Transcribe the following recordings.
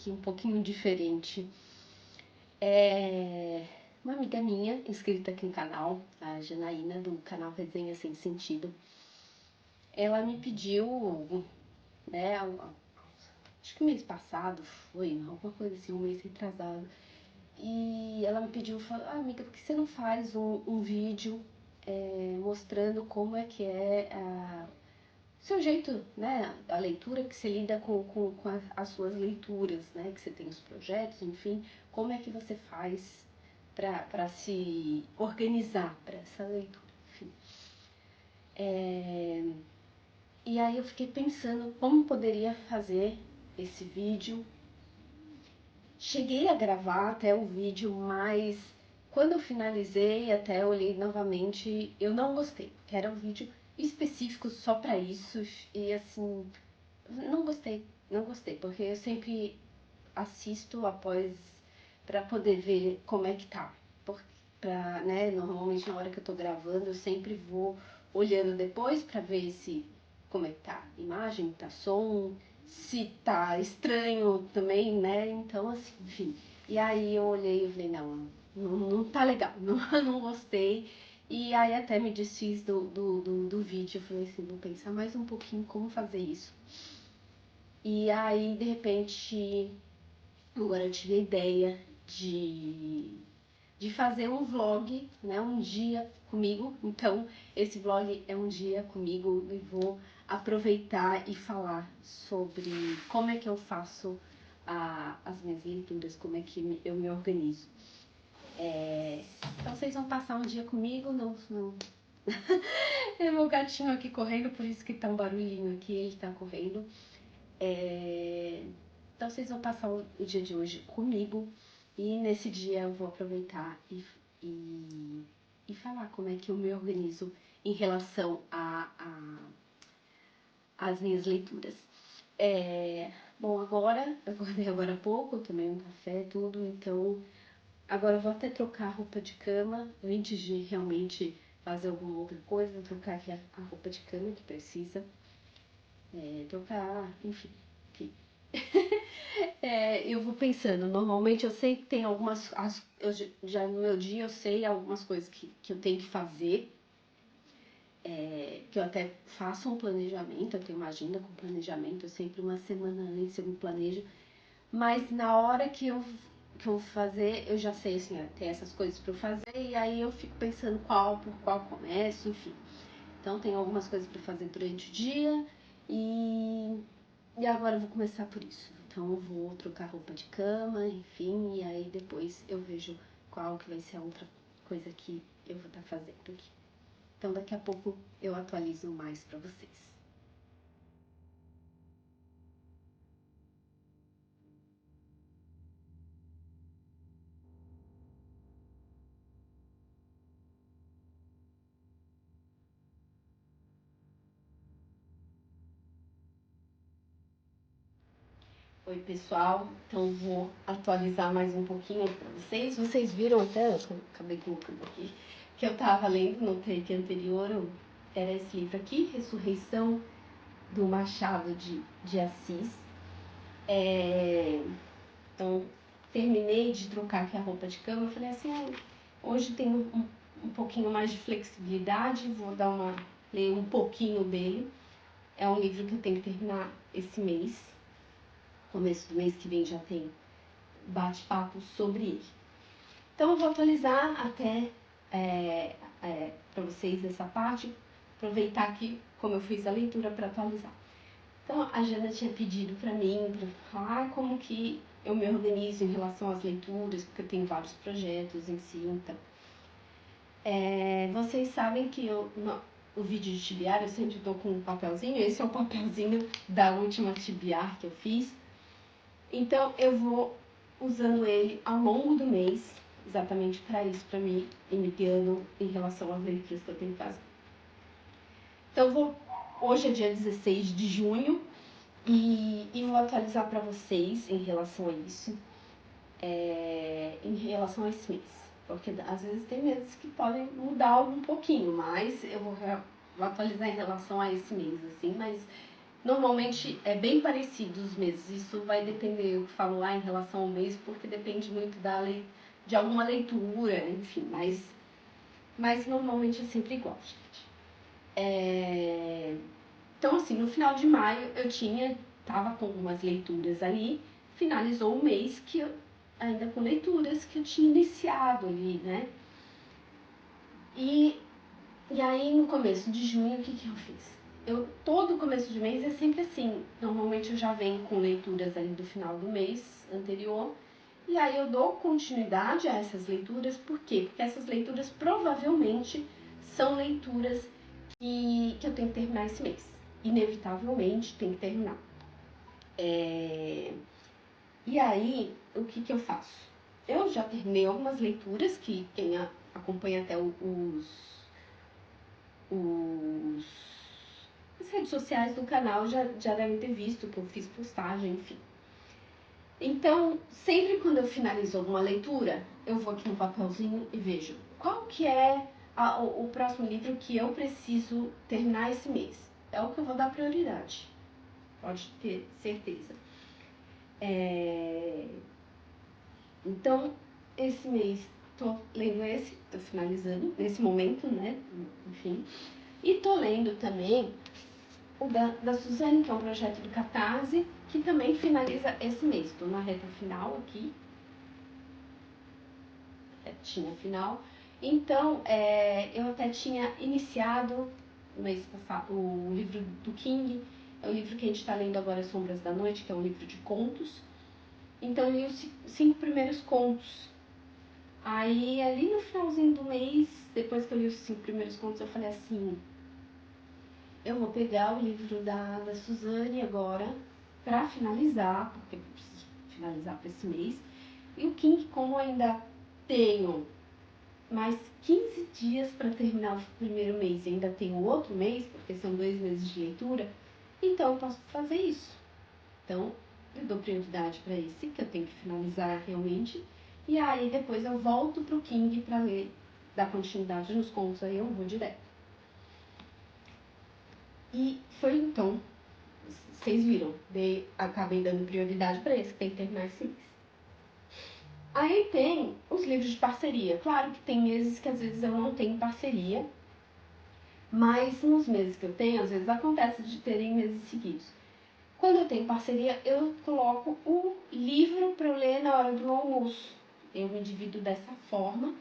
um pouquinho diferente. Uma amiga minha, inscrita aqui no canal, a Janaína, do canal Resenha Sem Sentido, ela me pediu, né, acho que mês passado foi, alguma coisa assim, um mês retrasado, e ela me pediu, falou, amiga, por que você não faz um vídeo mostrando como é que é seu jeito, né, a leitura, que você lida com as suas leituras, né, que você tem os projetos, enfim, como é que você faz para se organizar para essa leitura, enfim. E aí eu fiquei pensando como poderia fazer esse vídeo. Cheguei a gravar até o vídeo, mas quando eu finalizei, até olhei novamente, eu não gostei. Era um vídeo específico só para isso e assim, não gostei, porque eu sempre assisto após para poder ver como é que tá. Né, normalmente na hora que eu tô gravando, eu sempre vou olhando depois para ver se como é que tá a imagem, tá som, se tá estranho também, né? Então assim, enfim. E aí eu olhei e falei, não tá legal, não gostei. E aí até me desfiz do vídeo, eu falei assim, vou pensar mais um pouquinho como fazer isso. E aí, de repente, agora eu tive a ideia de fazer um vlog, né, um dia comigo. Então, esse vlog é um dia comigo e vou aproveitar e falar sobre como é que eu faço as minhas leituras, como é que eu me organizo. Então, vocês vão passar um dia comigo, não. É meu gatinho aqui correndo, por isso que tá um barulhinho aqui, ele tá correndo. Então vocês vão passar o dia de hoje comigo e nesse dia eu vou aproveitar e falar como é que eu me organizo em relação às minhas leituras. Bom, agora, eu acordei agora há pouco, eu tomei um café, tudo, então agora eu vou até trocar a roupa de cama antes de realmente fazer alguma outra coisa, vou trocar aqui a roupa de cama que precisa. Trocar, enfim. Eu vou pensando, normalmente eu sei que tem algumas, já no meu dia eu sei algumas coisas que eu tenho que fazer, que eu até faço um planejamento, eu tenho uma agenda com planejamento, eu sempre uma semana antes eu me planejo, mas na hora que eu vou fazer, eu já sei assim, tem essas coisas para eu fazer, e aí eu fico pensando por qual começo, enfim. Então tem algumas coisas para fazer durante o dia e agora eu vou começar por isso. Então eu vou trocar roupa de cama, enfim, e aí depois eu vejo qual que vai ser a outra coisa que eu vou estar fazendo aqui. Então daqui a pouco eu atualizo mais para vocês. Oi pessoal, então vou atualizar mais um pouquinho para vocês. Vocês viram até, eu acabei colocando aqui, que eu estava lendo no take anterior, era esse livro aqui, Ressurreição, do Machado de Assis. Então, terminei de trocar aqui a roupa de cama, eu falei assim, hoje tem um pouquinho mais de flexibilidade, vou ler um pouquinho dele. É um livro que eu tenho que terminar esse mês. Começo do mês que vem já tem bate-papo sobre ele. Então eu vou atualizar até para vocês essa parte, aproveitar aqui como eu fiz a leitura para atualizar. Então a Jana tinha pedido para mim, para falar como que eu me organizo em relação às leituras, porque eu tenho vários projetos em si, então. Vocês sabem que o vídeo de tibiar eu sempre estou com um papelzinho, esse é o papelzinho da última tibiar que eu fiz. Então eu vou usando ele ao longo do mês, exatamente para isso, para mim ir me guiando em relação às leituras que eu tenho que fazer. Então hoje é dia 16 de junho e vou atualizar para vocês em relação a isso, em relação a esse mês. Porque às vezes tem meses que podem mudar um pouquinho, mas eu vou atualizar em relação a esse mês, assim, mas Normalmente é bem parecido os meses, isso vai depender, eu falo lá em relação ao mês, porque depende muito de alguma leitura, enfim, mas normalmente é sempre igual, gente. Então, assim, no final de maio tava com umas leituras ali, finalizou o mês ainda com leituras que eu tinha iniciado ali, né? E aí, no começo de junho, o que eu fiz? Todo começo de mês é sempre assim. Normalmente eu já venho com leituras ali do final do mês anterior. E aí eu dou continuidade a essas leituras. Por quê? Porque essas leituras provavelmente são leituras que eu tenho que terminar esse mês. Inevitavelmente tem que terminar. E aí, o que eu faço? Eu já terminei algumas leituras que quem acompanha até as redes sociais do canal já devem ter visto que eu fiz postagem, enfim. Então, sempre quando eu finalizo alguma leitura, eu vou aqui no papelzinho e vejo qual que é o próximo livro que eu preciso terminar esse mês. É o que eu vou dar prioridade, pode ter certeza. Então, esse mês tô lendo tô finalizando, nesse momento, né, enfim. E tô lendo também o da Suzane, que é um projeto do Catarse, que também finaliza esse mês. Estou na reta final aqui. Retinha final. Então, eu até tinha iniciado no mês passado o livro do King. É o livro que a gente está lendo agora, Sombras da Noite, que é um livro de contos. Então, eu li os 5 primeiros contos. Aí, ali no finalzinho do mês, depois que eu li os 5 primeiros contos, eu falei assim: eu vou pegar o livro da Suzane agora para finalizar, porque eu preciso finalizar para esse mês. E o King, como ainda tenho mais 15 dias para terminar o primeiro mês e ainda tenho outro mês, porque são 2 meses de leitura, então eu posso fazer isso. Então, eu dou prioridade para esse, que eu tenho que finalizar realmente. E aí depois eu volto pro King para ler, dar continuidade nos contos, aí eu vou direto. E foi então, vocês viram, acabei dando prioridade para esse, que tem que terminar esse mês. Aí tem os livros de parceria. Claro que tem meses que às vezes eu não tenho parceria, mas nos meses que eu tenho, às vezes acontece de terem meses seguidos. Quando eu tenho parceria, eu coloco o livro para eu ler na hora do almoço. Eu me divido dessa forma,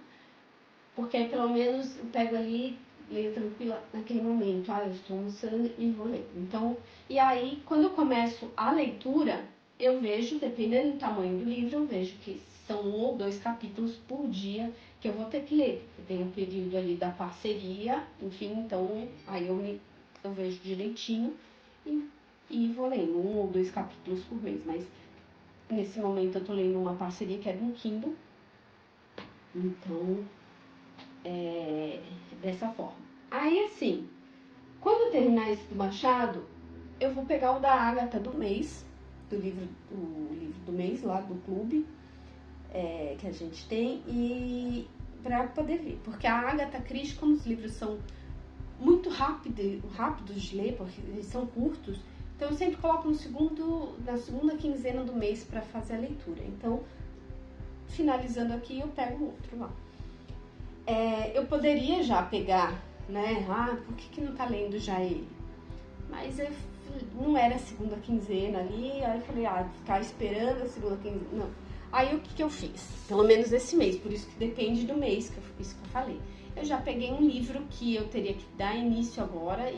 porque aí pelo menos eu pego ali, leio tranquila naquele momento. Eu estou almoçando e vou ler. Então, e aí, quando eu começo a leitura, eu vejo, dependendo do tamanho do livro, eu vejo que são 1 ou 2 capítulos por dia que eu vou ter que ler. Tem um período ali da parceria, enfim, então aí eu vejo direitinho e vou lendo 1 ou 2 capítulos por mês. Mas nesse momento eu tô lendo uma parceria que é do Kindle. Então, dessa forma. Aí assim, quando eu terminar esse do Machado, eu vou pegar o da Agatha do mês, o livro do mês lá do clube, que a gente tem, e para poder ver. Porque a Agatha Christie, como os livros são muito rápidos de ler, porque eles são curtos, então eu sempre coloco na segunda quinzena do mês para fazer a leitura. Então, finalizando aqui, eu pego outro lá. Eu poderia já pegar, né? Por que não tá lendo já ele? Mas não era a segunda quinzena ali, aí eu falei, ficar esperando a segunda quinzena, não. Aí o que eu fiz? Pelo menos esse mês, por isso que depende do mês, isso que eu falei. Eu já peguei um livro que eu teria que dar início agora,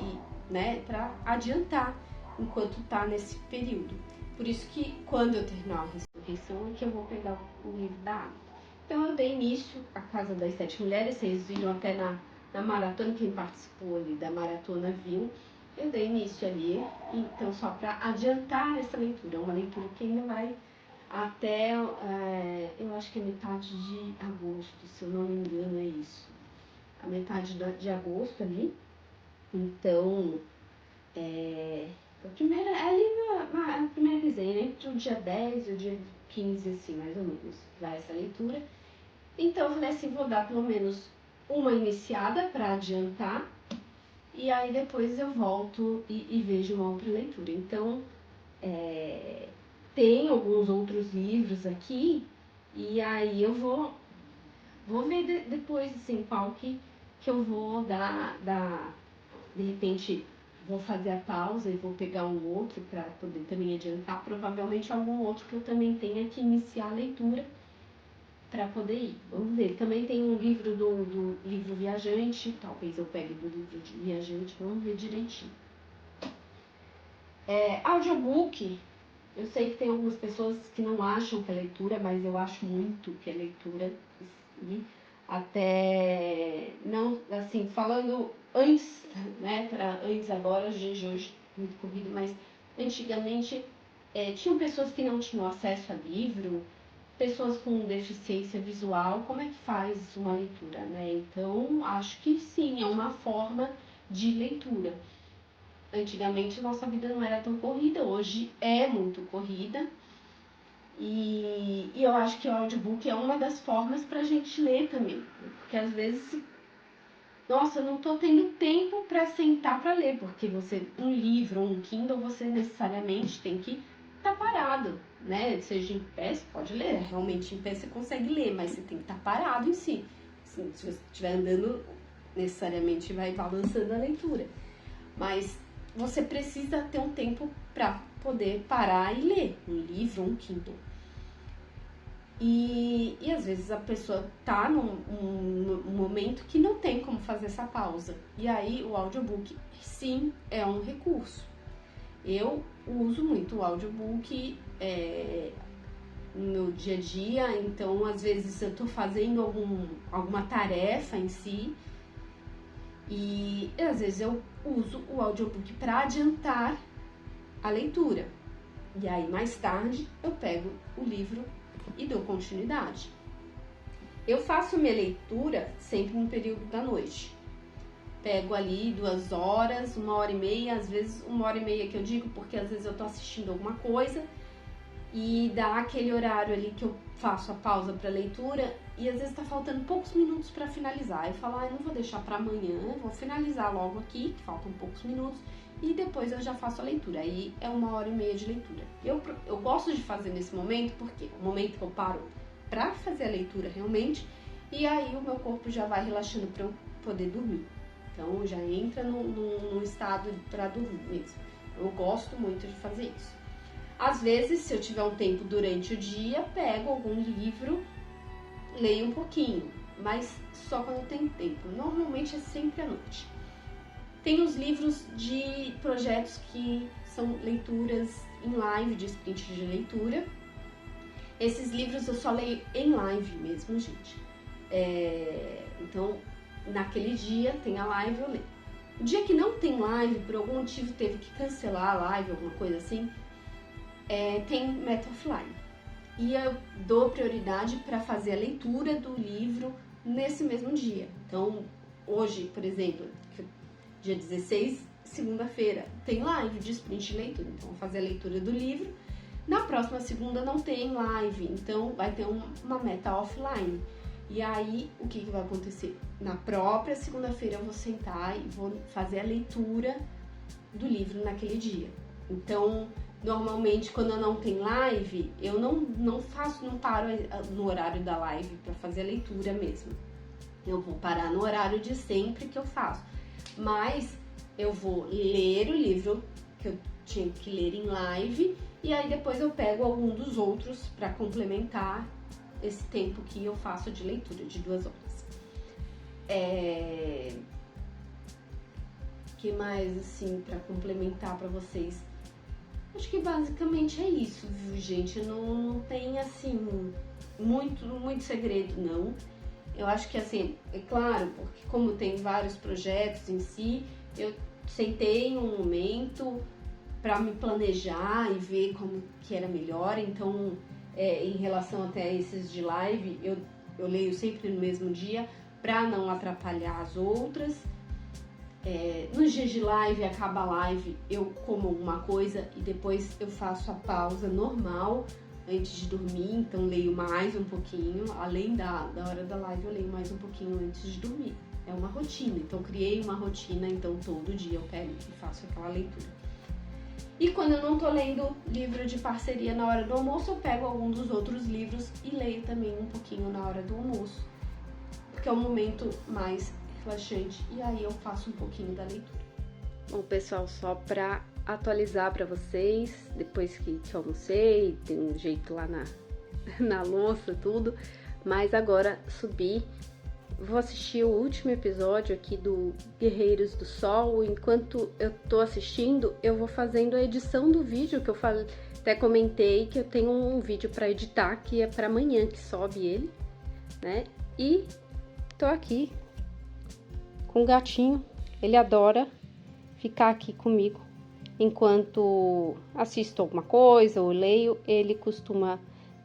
né, pra adiantar enquanto tá nesse período. Por isso que quando eu terminar a ressurreição é que eu vou pegar o livro da Água. Então eu dei início à Casa das 7 Mulheres, vocês viram até na maratona, quem participou ali da maratona viu. Eu dei início ali, então só para adiantar essa leitura, uma leitura que ainda vai até, eu acho que é metade de agosto, se eu não me engano é isso. A metade de agosto ali. Então, a primeira resenha, entre o dia 10 e o dia 15, assim, mais ou menos, vai essa leitura. Então, eu falei assim, vou dar pelo menos uma iniciada para adiantar. e aí depois eu volto e vejo uma outra leitura. Então, tem alguns outros livros aqui, e aí eu vou ver depois, assim, qual que eu vou dar, de repente, vou fazer a pausa e vou pegar um outro para poder também adiantar, provavelmente algum outro que eu também tenha que iniciar a leitura para poder ir. Vamos ver, também tem um livro do livro Viajante, talvez eu pegue do livro de Viajante, vamos ver direitinho. Audiobook, eu sei que tem algumas pessoas que não acham que é leitura, mas eu acho muito que é leitura. E até, não, assim, falando antes, né, antes agora, os dias de hoje, muito corrido, mas antigamente tinham pessoas que não tinham acesso a livro, pessoas com deficiência visual, como é que faz uma leitura, né? Então, acho que sim, é uma forma de leitura. Antigamente, nossa vida não era tão corrida, hoje é muito corrida. E eu acho que o audiobook é uma das formas pra gente ler também. Porque às vezes, nossa, eu não tô tendo tempo pra sentar pra ler, porque um livro ou um Kindle, você necessariamente tem que estar parado, né? Seja em pé, você pode ler, realmente em pé você consegue ler, mas você tem que estar parado em si. Assim, se você estiver andando, necessariamente vai balançando a leitura. Mas você precisa ter um tempo para poder parar e ler um livro ou um Kindle. E às vezes a pessoa tá num momento que não tem como fazer essa pausa. E aí o audiobook, sim, é um recurso. Eu uso muito o audiobook no meu dia a dia, então às vezes eu tô fazendo alguma tarefa em si, e às vezes eu uso o audiobook para adiantar a leitura. E aí mais tarde eu pego o livro e dou continuidade. Eu faço minha leitura sempre no período da noite. Pego ali 2 horas, 1h30, às vezes 1h30 que eu digo, porque às vezes eu tô assistindo alguma coisa e dá aquele horário ali que eu faço a pausa para leitura e às vezes tá faltando poucos minutos para finalizar. Eu falo, não vou deixar para amanhã, vou finalizar logo aqui, que faltam poucos minutos, e depois eu já faço a leitura. Aí é 1h30 de leitura. Eu gosto de fazer nesse momento, porque é o momento que eu paro para fazer a leitura realmente, e aí o meu corpo já vai relaxando para eu poder dormir. Então já entra num estado para dormir mesmo. Eu gosto muito de fazer isso. Às vezes, se eu tiver um tempo durante o dia, pego algum livro, leio um pouquinho, mas só quando eu tenho tempo. Normalmente é sempre à noite. Tem os livros de projetos que são leituras em live, de sprint de leitura. Esses livros eu só leio em live mesmo, gente. Então, naquele dia tem a live, eu leio. O dia que não tem live, por algum motivo teve que cancelar a live, alguma coisa assim, tem Meta Offline. E eu dou prioridade para fazer a leitura do livro nesse mesmo dia. Então, hoje, por exemplo, dia 16, segunda-feira, tem live de sprint de leitura. Então, vou fazer a leitura do livro. Na próxima segunda não tem live, então vai ter uma meta offline. E aí, o que vai acontecer? Na própria segunda-feira eu vou sentar e vou fazer a leitura do livro naquele dia. Então, normalmente, quando eu não tenho live, eu não paro no horário da live para fazer a leitura mesmo. Eu vou parar no horário de sempre que eu faço. Mas eu vou ler o livro que eu tinha que ler em live e aí depois eu pego algum dos outros para complementar esse tempo que eu faço de leitura, de 2 horas. Que mais, assim, para complementar para vocês? Acho que basicamente é isso, viu, gente? Não tem, assim, muito segredo, não. Eu acho que, assim, é claro, porque como tem vários projetos em si, eu sentei em um momento para me planejar e ver como que era melhor. Então, em relação até a esses de live, eu leio sempre no mesmo dia para não atrapalhar as outras. Nos dias de live, acaba a live, eu como alguma coisa e depois eu faço a pausa normal antes de dormir, então leio mais um pouquinho, além da hora da live eu leio mais um pouquinho antes de dormir. é uma rotina. Então, criei uma rotina, então todo dia eu pego e faço aquela leitura. E quando eu não tô lendo livro de parceria na hora do almoço, eu pego algum dos outros livros e leio também um pouquinho na hora do almoço, porque é um momento mais relaxante, e aí eu faço um pouquinho da leitura. Bom, pessoal, só para atualizar para vocês, depois que eu almocei, tem um jeito lá na louça, tudo, mas agora subi, vou assistir o último episódio aqui do Guerreiros do Sol. Enquanto eu tô assistindo, eu vou fazendo a edição do vídeo, que eu até comentei que eu tenho um vídeo para editar, que é para amanhã, que sobe ele, né? E tô aqui com o gatinho, ele adora ficar aqui comigo. Enquanto assisto alguma coisa ou leio, ele costuma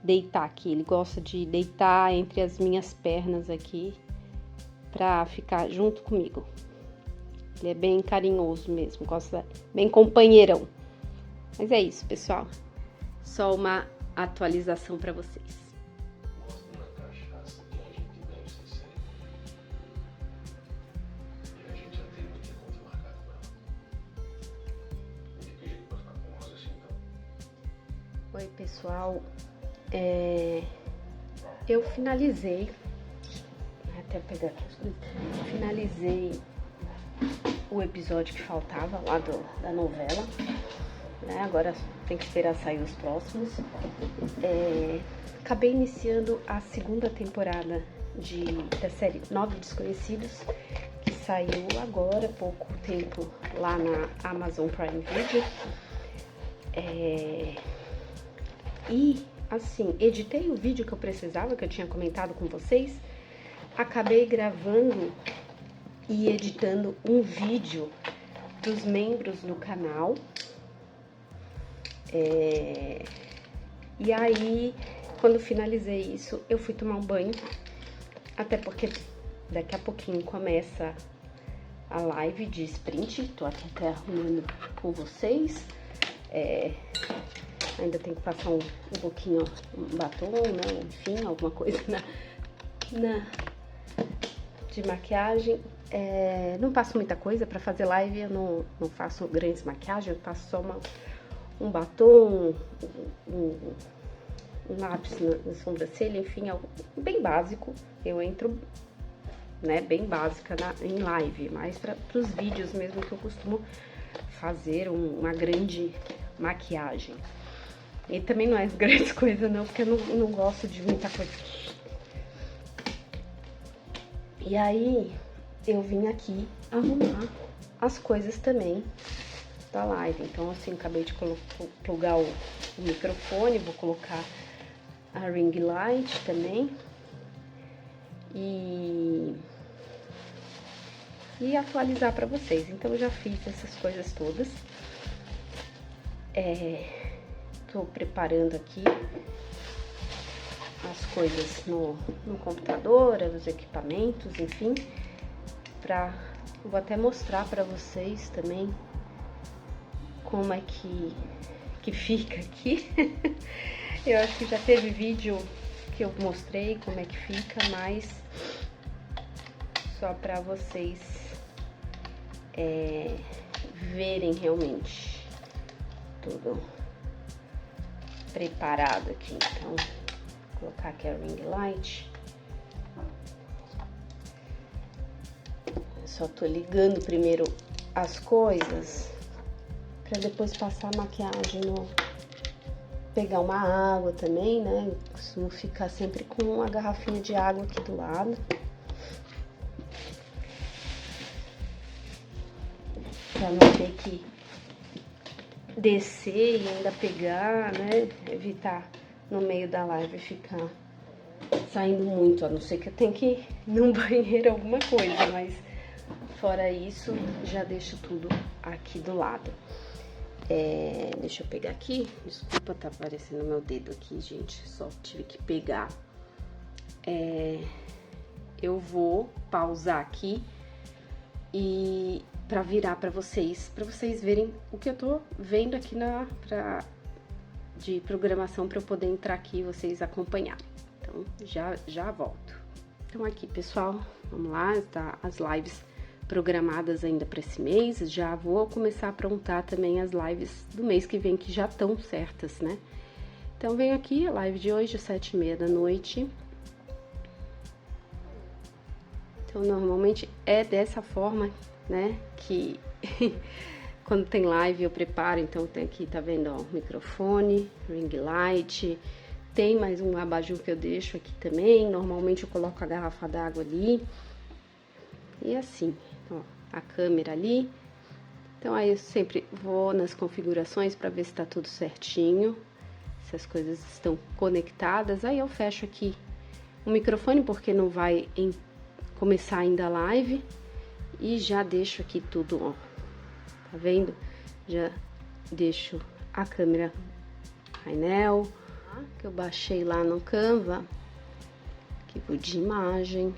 deitar aqui. Ele gosta de deitar entre as minhas pernas aqui pra ficar junto comigo. Ele é bem carinhoso mesmo, gosta, bem companheirão. Mas é isso, pessoal. Só uma atualização pra vocês. Oi, pessoal, eu finalizei, até pegar aqui as coisas, finalizei o episódio que faltava lá da novela, né? Agora tem que esperar sair os próximos. Acabei iniciando a segunda temporada da série Nove Desconhecidos, que saiu agora há pouco tempo lá na Amazon Prime Video. E, assim, editei o vídeo que eu precisava, que eu tinha comentado com vocês. Acabei gravando e editando um vídeo dos membros do canal. E aí, quando finalizei isso, eu fui tomar um banho. Até porque daqui a pouquinho começa a live de sprint. Tô aqui até arrumando com vocês. Ainda tem que passar um pouquinho, um batom, né? Enfim, alguma coisa de maquiagem. Não passo muita coisa para fazer live, eu não faço grandes maquiagens, eu passo só um batom, um lápis na sobrancelha, enfim, algo bem básico. Eu entro, né, bem básica em live, mas para os vídeos mesmo que eu costumo fazer uma grande maquiagem. E também não é grandes coisas não, porque eu não gosto de muita coisa. E aí, eu vim aqui arrumar as coisas também da live. Então, assim, acabei de plugar o microfone, vou colocar a ring light também. E atualizar pra vocês. Então, eu já fiz essas coisas todas. Tô preparando aqui as coisas no computador, os equipamentos, enfim, vou até mostrar pra vocês também como é que fica aqui. Eu acho que já teve vídeo que eu mostrei como é que fica, mas só pra vocês verem realmente tudo preparado aqui. Então, vou colocar aqui a ring light. Só tô ligando primeiro as coisas pra depois passar a maquiagem pegar uma água também, né? Eu costumo ficar sempre com uma garrafinha de água aqui do lado. Pra não ter que descer e ainda pegar, né? Evitar no meio da live ficar saindo muito, a não ser que eu tenha que ir num banheiro, alguma coisa, mas fora isso, já deixo tudo aqui do lado. Deixa eu pegar aqui, desculpa, tá aparecendo meu dedo aqui, gente, só tive que pegar. Eu vou pausar aqui e pra virar pra vocês verem o que eu tô vendo aqui de programação pra eu poder entrar aqui e vocês acompanharem. Então, já volto. Então aqui, pessoal, vamos lá, tá as lives programadas ainda para esse mês. Já vou começar a aprontar também as lives do mês que vem, que já estão certas, né? Então, venho aqui, a live de hoje, 7h30 da noite. Então, normalmente é dessa forma, né, que quando tem live eu preparo. Então, tem aqui, tá vendo, ó, microfone, ring light, tem mais um abajur que eu deixo aqui também. Normalmente eu coloco a garrafa d'água ali. E assim, ó, a câmera ali. Então, aí eu sempre vou nas configurações para ver se tá tudo certinho, se as coisas estão conectadas. Aí eu fecho aqui o microfone, porque não vai começar ainda a live. E já deixo aqui tudo, ó, tá vendo? Já deixo a câmera painel, que eu baixei lá no Canva, arquivo de imagem.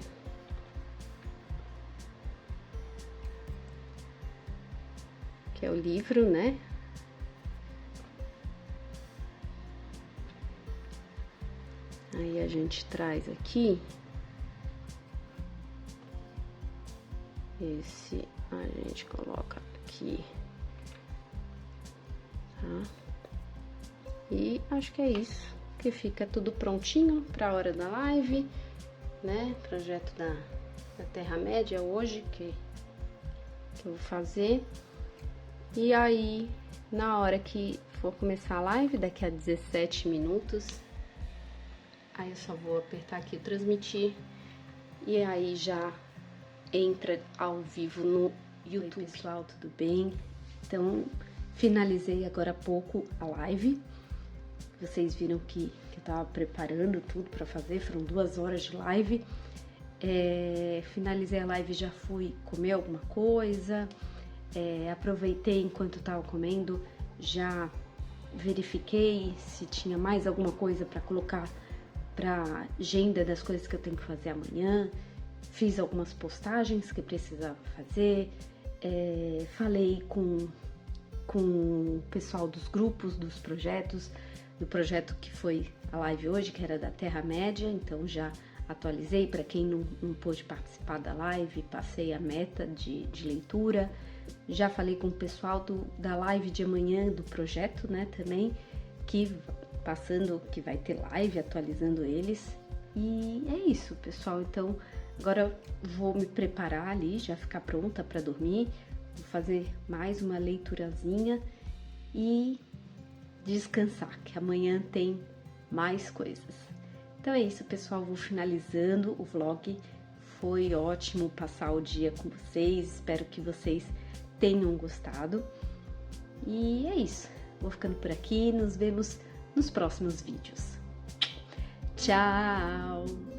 Que é o livro, né? Aí a gente traz aqui esse, a gente coloca aqui, tá? E acho que é isso, que fica tudo prontinho para a hora da live, né? Projeto da Terra-média hoje que eu vou fazer. E aí, na hora que for começar a live, daqui a 17 minutos, aí eu só vou apertar aqui transmitir e aí já entra ao vivo no YouTube. Oi, pessoal, tudo bem? Então, finalizei agora há pouco a live. Vocês viram que eu tava preparando tudo para fazer, foram 2 horas de live. Finalizei a live, já fui comer alguma coisa. Aproveitei enquanto estava comendo, já verifiquei se tinha mais alguma coisa para colocar para agenda das coisas que eu tenho que fazer amanhã. Fiz algumas postagens que precisava fazer, falei com o pessoal dos grupos, dos projetos, do projeto que foi a live hoje, que era da Terra-média. Então já atualizei para quem não pôde participar da live, passei a meta de leitura. Já falei com o pessoal da live de amanhã do projeto, né, também, que vai ter live atualizando eles. E é isso, pessoal. Então, agora eu vou me preparar ali, já ficar pronta para dormir. Vou fazer mais uma leiturazinha e descansar, que amanhã tem mais coisas. Então é isso, pessoal. Vou finalizando o vlog. Foi ótimo passar o dia com vocês. Espero que vocês tenham gostado. E é isso. Vou ficando por aqui. Nos vemos nos próximos vídeos. Tchau!